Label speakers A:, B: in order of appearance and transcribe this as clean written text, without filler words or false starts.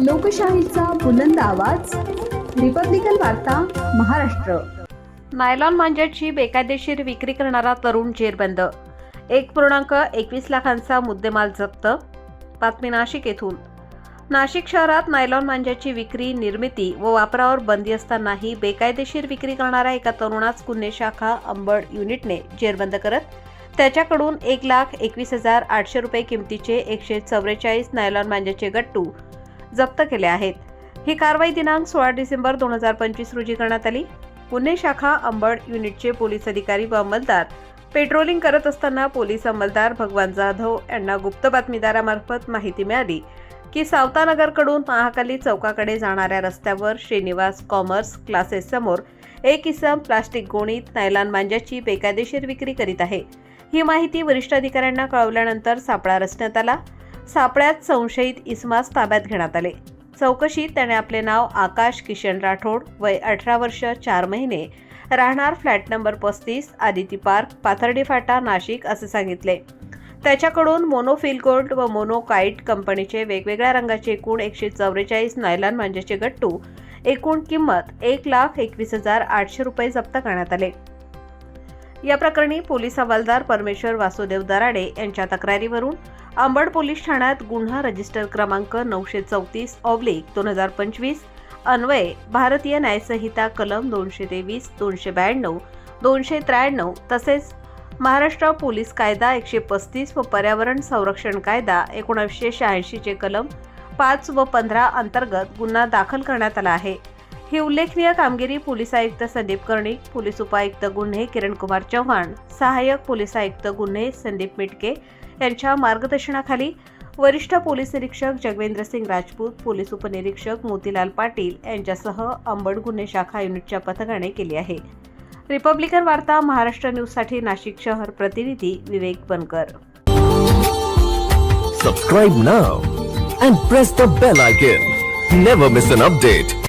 A: लोकशाहीचा बुलंद आवाज, रिपब्लिकन वार्ता महाराष्ट्र।
B: नायलॉन मांजाची बेकायदेशीर विक्री करणारा तरुण जेरबंद, 1.21 लाखांचा मुद्देमाल जप्त। बातमी नाशिक येथून। नाशिक शहरात नायलॉन मांजाची विक्री, निर्मिती व वापरावर बंदी असतानाही बेकायदेशीर विक्री करणाऱ्या एका तरुणास गुन्हे शाखा अंबड युनिटने जेरबंद करत त्याच्याकडून 1,21,800 रुपये किमतीचे 144 नायलॉन मांजाचे गट्टू जप्त केले आहेत। ही कारवाई दिनांक 16 डिसेंबर 2025 रोजी करण्यात आली। गुन्हे शाखा अंबड युनिटचे पोलीस अधिकारी व अंमलदार पेट्रोलिंग करत असताना पोलीस अंमलदार भगवान जाधव यांना गुप्त बातमीदारामार्फत माहिती मिळाली की सावतानगरकडून महाकाली चौकाकडे जाणाऱ्या रस्त्यावर श्रीनिवास कॉमर्स क्लासेस समोर एक इसम प्लास्टिक गोणीत नायलॉन मांजाची बेकायदेशीर विक्री करीत आहे। ही माहिती वरिष्ठ अधिकाऱ्यांना कळवल्यानंतर सापळा रचण्यात आला। सापळ्यात संशयित इसमास ताब्यात घेण्यात आले। चौकशीत त्याने आपले नाव आकाश किशन राठोड, वय 18 वर्ष 4 महिने, राहणार flat number 35 Aditi park, Pathardi Phata, Nashik असे सांगितले। त्याच्याकडून मोनोफिल गोल्ड व मोनोकाइट कंपनीचे वेगवेगळ्या रंगाचे एकूण 144 नायलॉन मांजाचे गट्टू एकूण किंमत 1,21,800 रुपये जप्त करण्यात आले। या प्रकरणी पोलीस हवालदार परमेश्वर वासुदेव दराडे यांच्या तक्रारीवरून अंबड पोलीस ठाण्यात गुन्हा रजिस्टर क्रमांक 934/2025 अन्वये भारतीय न्यायसंहिता कलम 223, 292, 293 तसेच महाराष्ट्र पोलीस कायदा 135 व पर्यावरण संरक्षण कायदा 1986 चे कलम 5 व 15 अंतर्गत गुन्हा दाखल करण्यात आला आहे। ही उल्लेखनीय कामगिरी पोलीस आयुक्त संदीप कर्णिक, पोलीस उपायुक्त गुन्हे किरणकुमार चव्हाण, सहाय्यक पोलीस आयुक्त गुन्हे संदीप मिटके यांच्या मार्गदर्शनाखाली वरिष्ठ पोलीस निरीक्षक जगवेंद्रसिंग राजपूत, पोलीस उपनिरीक्षक मोतीलाल पाटील यांच्यासह अंबड गुन्हे शाखा युनिटच्या पथकाने केली आहे। रिपब्लिकन वार्ता महाराष्ट्र न्यूजसाठी नाशिक शहर प्रतिनिधी विवेक बनकर।
C: Subscribe now and press the bell icon. Never miss an update.